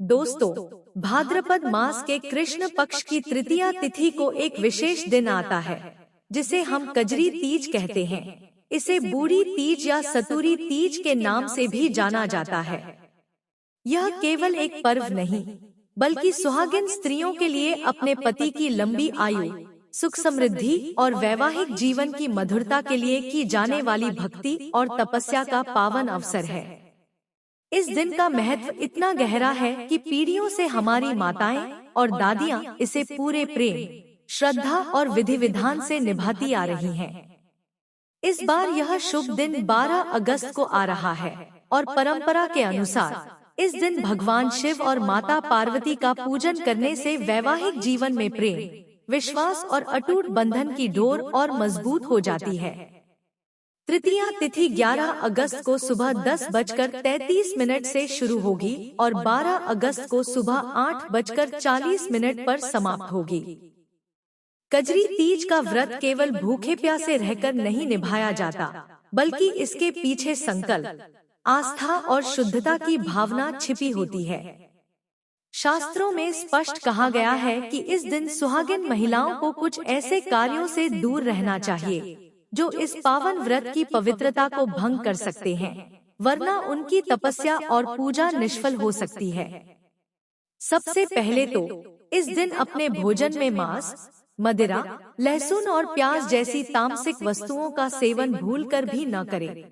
दोस्तों, भाद्रपद मास के कृष्ण पक्ष की तृतीया तिथि को एक विशेष दिन आता है, जिसे हम कजरी तीज कहते हैं। इसे बूढ़ी तीज या सतुरी तीज के नाम से भी जाना जाता है। यह केवल एक पर्व नहीं, बल्कि सुहागिन स्त्रियों के लिए अपने पति की लंबी आयु, सुख समृद्धि और वैवाहिक जीवन की मधुरता के लिए की जाने वाली भक्ति और तपस्या का पावन अवसर है। इस दिन का महत्व इतना गहरा है कि पीढ़ियों से हमारी माताएं और दादियां इसे पूरे प्रेम, श्रद्धा और विधि विधान से निभाती आ रही हैं। इस बार यह शुभ दिन 12 अगस्त को आ रहा है और परंपरा के अनुसार इस दिन भगवान शिव और माता पार्वती का पूजन करने से वैवाहिक जीवन में प्रेम, विश्वास और अटूट बंधन की डोर और मजबूत हो जाती है। तृतीया तिथि 11 अगस्त को सुबह 10:33 से शुरू होगी और 12 अगस्त को सुबह 8:40 पर समाप्त होगी। कजरी तीज का व्रत केवल भूखे प्यासे रहकर नहीं निभाया जाता, बल्कि इसके पीछे संकल्प, आस्था और शुद्धता की भावना छिपी होती है। शास्त्रों में स्पष्ट कहा गया है कि इस दिन सुहागिन महिलाओं को कुछ ऐसे कार्यों से दूर रहना चाहिए जो इस पावन व्रत की पवित्रता को भंग कर सकते हैं, वरना उनकी तपस्या और पूजा निष्फल हो सकती है। सबसे पहले तो इस दिन अपने भोजन में मांस, मदिरा, लहसुन और प्याज जैसी तामसिक वस्तुओं का सेवन भूलकर भी न करें।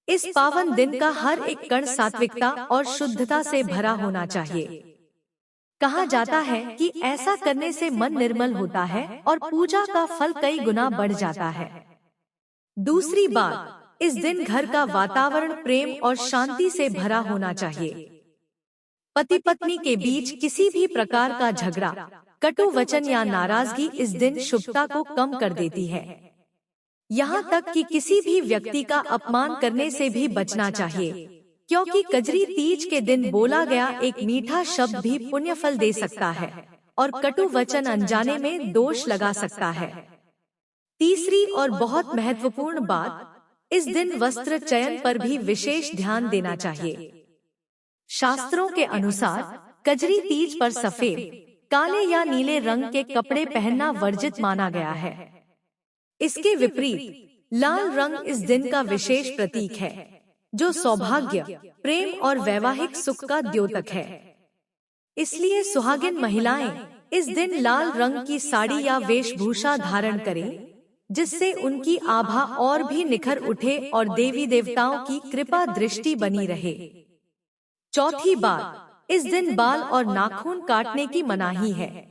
इस पावन दिन का हर एक कण सात्विकता और शुद्धता से भरा होना चाहिए। कहा जाता है कि ऐसा करने से मन निर्मल होता है और पूजा का फल कई गुना बढ़ जाता है। दूसरी बात, इस दिन घर का वातावरण प्रेम और शांति से भरा होना चाहिए। पति पत्नी के बीच किसी भी प्रकार का झगड़ा, कटु वचन या नाराजगी इस दिन शुभता को कम कर देती है। यहाँ तक कि किसी भी व्यक्ति का अपमान करने से भी बचना चाहिए, क्योंकि कजरी तीज के दिन बोला गया एक मीठा शब्द भी पुण्य फल दे सकता है और कटु वचन अनजाने में दोष लगा सकता है। तीसरी और बहुत महत्वपूर्ण बात, इस दिन वस्त्र चयन पर भी विशेष ध्यान देना चाहिए। शास्त्रों के अनुसार कजरी तीज पर सफेद, काले या नीले रंग के कपड़े पहनना वर्जित माना गया है। इसके विपरीत लाल रंग इस दिन का विशेष प्रतीक है, जो सौभाग्य, प्रेम और वैवाहिक सुख का द्योतक है। इसलिए सुहागिन महिलाएं इस दिन लाल रंग की साड़ी या वेशभूषा धारण करें, जिससे उनकी आभा और भी निखर उठे और देवी देवताओं की कृपा दृष्टि बनी रहे। चौथी बात, इस दिन बाल और नाखून काटने की मनाही है।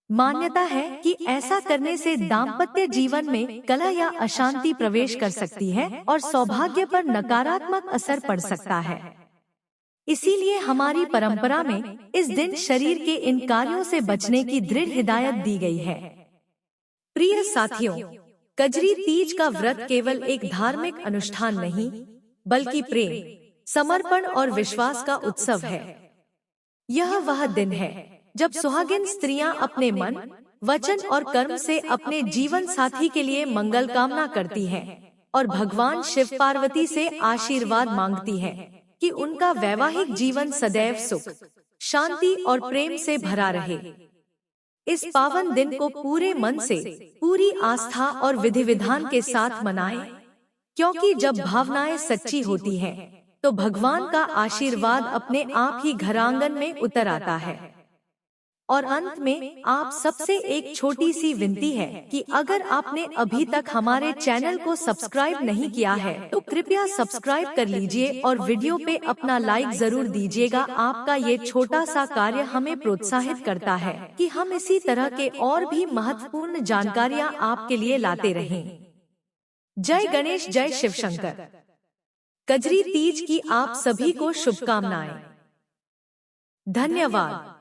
मान्यता है कि ऐसा करने से दाम्पत्य जीवन में कलह या अशांति प्रवेश कर सकती है और सौभाग्य पर नकारात्मक असर पड़ सकता है। इसीलिए हमारी परंपरा में इस दिन शरीर के इन कार्यों से बचने की दृढ़ हिदायत दी गई है। प्रिय साथियों, कजरी तीज का व्रत केवल एक धार्मिक अनुष्ठान नहीं, बल्कि प्रेम, समर्पण और विश्वास का उत्सव है। यह वह दिन है जब सुहागिन स्त्रियां अपने मन, वचन और कर्म से अपने जीवन साथी के लिए मंगल कामना करती हैं और भगवान शिव पार्वती से आशीर्वाद मांगती हैं कि उनका वैवाहिक जीवन सदैव सुख, शांति और प्रेम से भरा रहे। इस पावन दिन को पूरे मन से, पूरी आस्था और विधि विधान के साथ मनाएं, क्योंकि जब भावनाएं सच्ची होती हैं, तो भगवान का आशीर्वाद अपने आप ही घरांगन में उतर आता है। और अंत में आप सबसे एक छोटी सी विनती है कि अगर आपने अभी तक हमारे चैनल को सब्सक्राइब नहीं किया है, तो कृपया सब्सक्राइब कर लीजिए और वीडियो पे अपना लाइक जरूर दीजिएगा। आपका ये छोटा सा कार्य हमें प्रोत्साहित करता है कि हम इसी तरह के और भी महत्वपूर्ण जानकारियाँ आपके लिए लाते रहें। जय गणेश, जय शिव शंकर। कजरी तीज की आप सभी को शुभकामनाएं। धन्यवाद।